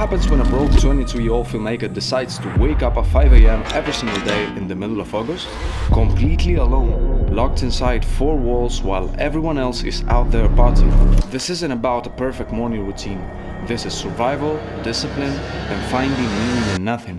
happens when a broke 22-year-old filmmaker decides to wake up at 5 a.m. every single day in the middle of August? Completely alone, locked inside four walls while everyone else is out there partying. This isn't about a perfect morning routine. This is survival, discipline, and finding meaning in nothing.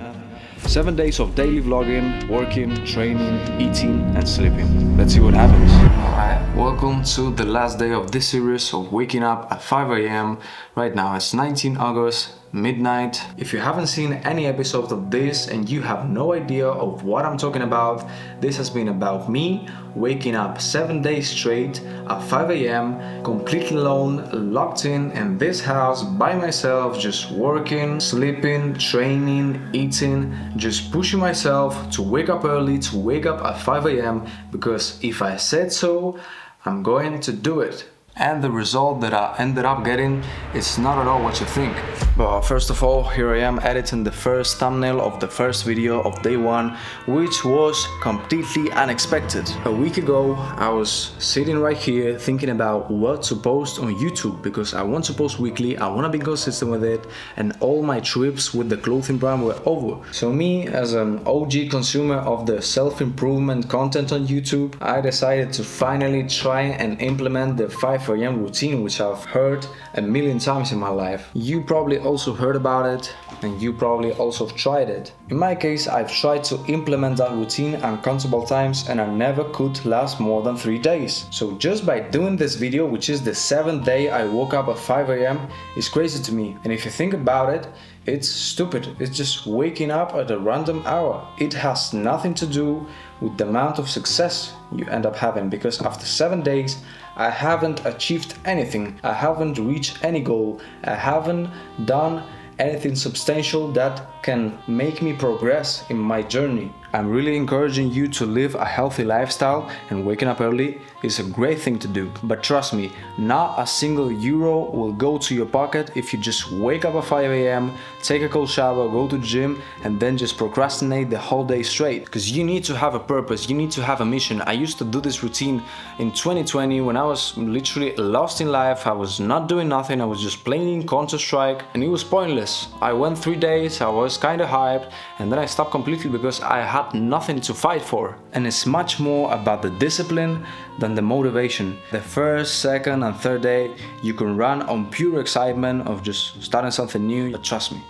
7 days of daily vlogging, working, training, eating, and sleeping. Let's see what happens. Alright, welcome to the last day of this series of waking up at 5 a.m. Right now it's 19 August, midnight. If you haven't seen any episode of this and you have no idea of what I'm talking about, this has been about me waking up 7 days straight at 5 a.m. completely alone, locked in this house by myself, just working, sleeping, training, eating, just pushing myself to wake up early, to wake up at 5 a.m. because if I said so, I'm going to do it. And the result that I ended up getting is not at all what you think. But first of all, here I am editing the first thumbnail of the first video of day one, which was completely unexpected. A week ago, I was sitting right here thinking about what to post on YouTube because I want to post weekly, I want to be consistent with it, and all my trips with the clothing brand were over. So me, as an OG consumer of the self-improvement content on YouTube, I decided to finally try and implement the 5 a.m. routine, which I've heard a million times in my life. You probably also heard about it, and you probably also tried it. In my case, I've tried to implement that routine uncountable times and I never could last more than 3 days. So just by doing this video, which is the 7th day I woke up at 5 a.m, is crazy to me. And if you think about it, it's stupid. It's just waking up at a random hour. It has nothing to do with the amount of success you end up having, because after 7 days I haven't achieved anything. I haven't reached any goal. I haven't done anything substantial that can make me progress in my journey. I'm really encouraging you to live a healthy lifestyle, and waking up early is a great thing to do. But trust me, not a single euro will go to your pocket if you just wake up at 5 a.m, take a cold shower, go to the gym, and then just procrastinate the whole day straight. Because you need to have a purpose, you need to have a mission. I used to do this routine in 2020 when I was literally lost in life. I was not doing nothing, I was just playing Counter-Strike, and it was pointless. I went 3 days, I was kinda hyped, and then I stopped completely because I had nothing to fight for. And it's much more about the discipline than the motivation. The first, second, and third day you can run on pure excitement of just starting something new, but trust me,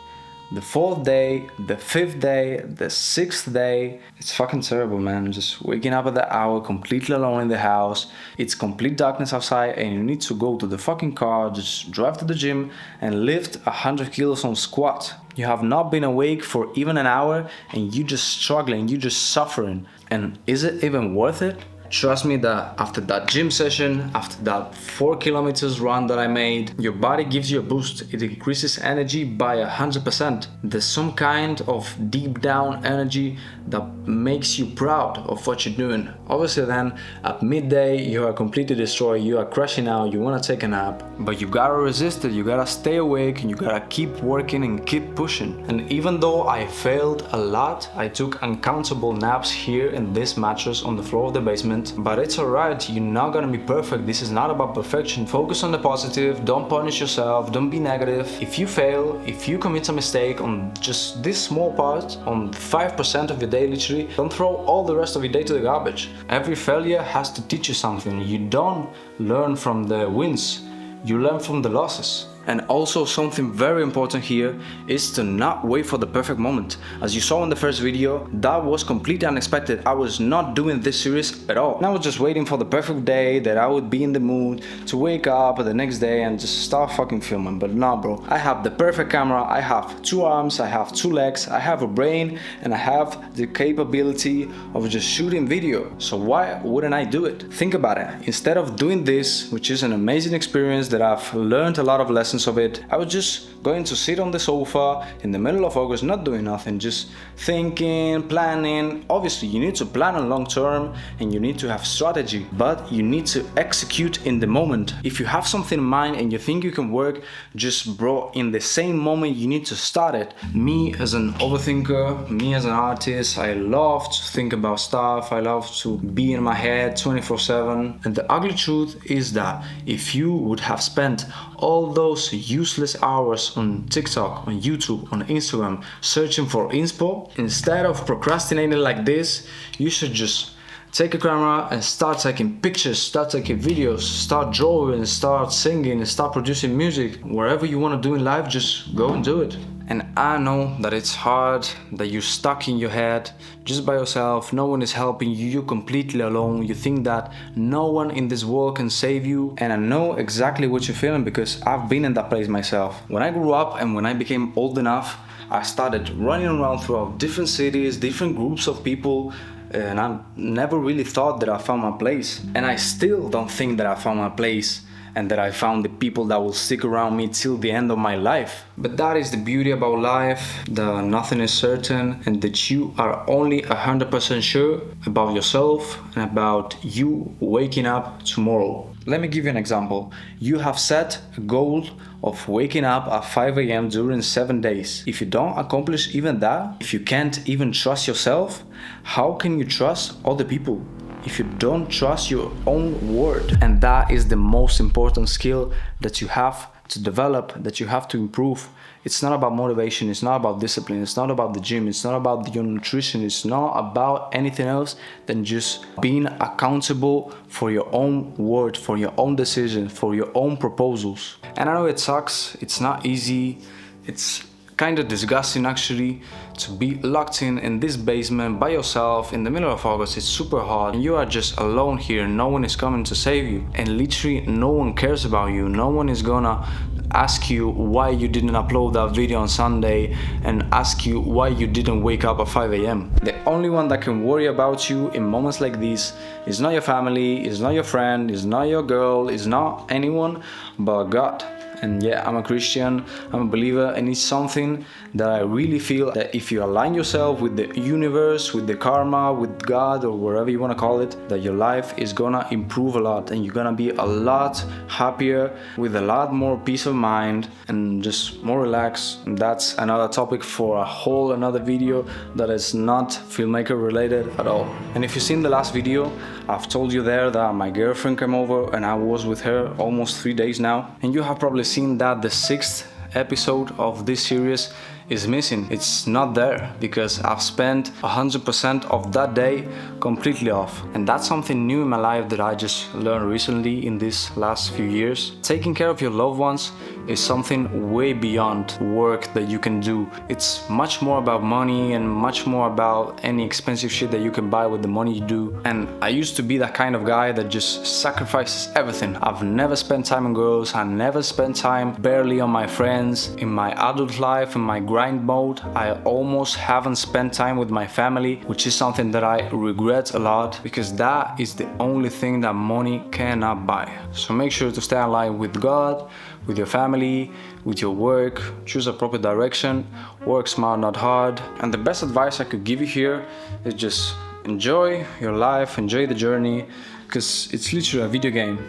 the 4th day, the 5th day, the 6th day, it's fucking terrible, man. Just waking up at the hour, completely alone in the house, it's complete darkness outside, and you need to go to the fucking car, just drive to the gym and lift 100 kilos on squat. You have not been awake for even an hour and you just struggling, you just suffering. And is it even worth it? Trust me that after that gym session, after that 4 kilometers run that I made, your body gives you a boost. It increases energy by 100%. There's some kind of deep down energy that makes you proud of what you're doing. Obviously then, at midday, you are completely destroyed, you are crashing out, you want to take a nap. But you gotta resist it, you gotta stay awake, and you gotta keep working and keep pushing. And even though I failed a lot, I took uncountable naps here in this mattress on the floor of the basement. But it's alright, you're not gonna be perfect. This is not about perfection. Focus on the positive, don't punish yourself, don't be negative. If you fail, if you commit a mistake on just this small part, on 5% of your day literally, don't throw all the rest of your day to the garbage. Every failure has to teach you something. You don't learn from the wins, you learn from the losses. And also something very important here is to not wait for the perfect moment. As you saw in the first video, that was completely unexpected. I was not doing this series at all. And I was just waiting for the perfect day that I would be in the mood to wake up the next day and just start fucking filming. But nah, bro, I have the perfect camera, I have 2 arms, I have 2 legs, I have a brain, and I have the capability of just shooting video. So why wouldn't I do it? Think about it. Instead of doing this, which is an amazing experience that I've learned a lot of lessons of it, I was just going to sit on the sofa in the middle of August, not doing nothing, just thinking, planning. Obviously you need to plan on long term and you need to have strategy, but you need to execute in the moment. If you have something in mind and you think you can work, just bro, in the same moment you need to start it. Me as an overthinker, me as an artist, I love to think about stuff, I love to be in my head 24/7. And the ugly truth is that if you would have spent all those those useless hours on TikTok, on YouTube, on Instagram, searching for inspo, instead of procrastinating like this, you should just take a camera and start taking pictures, start taking videos, start drawing, start singing, start producing music. Whatever you want to do in life, just go and do it. And I know that it's hard, that you're stuck in your head, just by yourself, no one is helping you, you're completely alone, you think that no one in this world can save you. And I know exactly what you're feeling because I've been in that place myself. When I grew up and when I became old enough, I started running around throughout different cities, different groups of people, and I never really thought that I found my place. And I still don't think that I found my place and that I found the people that will stick around me till the end of my life. But that is the beauty about life, that nothing is certain and that you are only 100% sure about yourself and about you waking up tomorrow. Let me give you an example. You have set a goal of waking up at 5 a.m. during 7 days. If you don't accomplish even that, if you can't even trust yourself, how can you trust other people? If you don't trust your own word. And that is the most important skill that you have to develop, that you have to improve. It's not about motivation, it's not about discipline, it's not about the gym, it's not about your nutrition, it's not about anything else than just being accountable for your own word, for your own decisions, for your own proposals. And I know it sucks, it's not easy, it's kind of disgusting actually to be locked in this basement by yourself in the middle of August. It's super hot and you are just alone here, no one is coming to save you and literally no one cares about you. No one is gonna ask you why you didn't upload that video on Sunday and ask you why you didn't wake up at 5 a.m. The only one that can worry about you in moments like this is not your family, is not your friend, is not your girl, is not anyone but God. And yeah, I'm a Christian, I'm a believer, and it's something that I really feel that if you align yourself with the universe, with the karma, with God, or wherever you want to call it, that your life is gonna improve a lot and you're gonna be a lot happier with a lot more peace of mind and just more relaxed. And that's another topic for a whole another video that is not filmmaker related at all. And if you've seen the last video, I've told you there that my girlfriend came over and I was with her almost 3 days now, and you have probably seen that the 6th episode of this series is missing. It's not there because I've spent 100% of that day completely off. And that's something new in my life that I just learned recently in these last few years. Taking care of your loved ones is something way beyond work that you can do. It's much more about money and much more about any expensive shit that you can buy with the money you do. And I used to be that kind of guy that just sacrifices everything. I've never spent time on girls, I never spent time barely on my friends. In my adult life, in my grind mode, I almost haven't spent time with my family, which is something that I regret a lot because that is the only thing that money cannot buy. So make sure to stay aligned with God, with your family, with your work, choose a proper direction, work smart, not hard. And the best advice I could give you here is just enjoy your life, enjoy the journey, because it's literally a video game.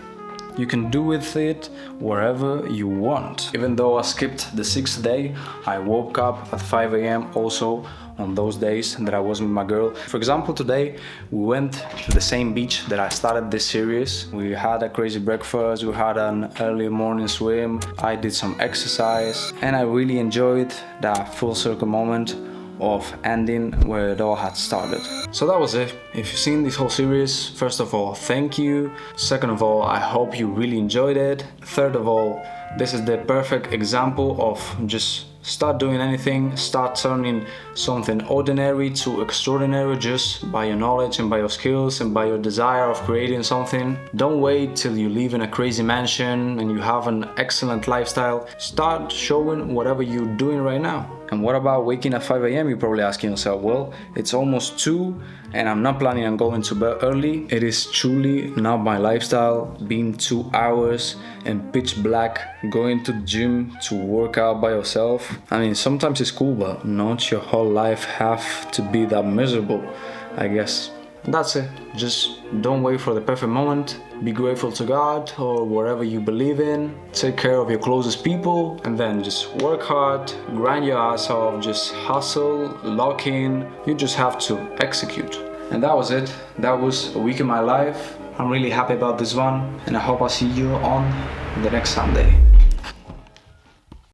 You can do with it wherever you want. Even though I skipped the 6th day, I woke up at 5 a.m. also on those days that I was with my girl. For example, today we went to the same beach that I started this series. We had a crazy breakfast, we had an early morning swim, I did some exercise, and I really enjoyed that full circle moment of ending where it all had started. So that was it. If you've seen this whole series, first of all, thank you. Second of all, I hope you really enjoyed it. Third of all, this is the perfect example of just start doing anything, start turning something ordinary to extraordinary just by your knowledge and by your skills and by your desire of creating something. Don't wait till you live in a crazy mansion and you have an excellent lifestyle. Start showing whatever you're doing right now. And what about waking at 5 a.m? You're probably asking yourself, well, it's almost 2 and I'm not planning on going to bed early. It is truly not my lifestyle, being 2 hours and pitch black, going to the gym to work out by yourself. I mean, sometimes it's cool, but not your whole life have to be that miserable, I guess. That's it. Just don't wait for the perfect moment. Be grateful to God or whatever you believe in. Take care of your closest people and then just work hard, grind your ass off, just hustle, lock in. You just have to execute. And that was it. That was a week in my life. I'm really happy about this one and I hope I'll see you on the next Sunday.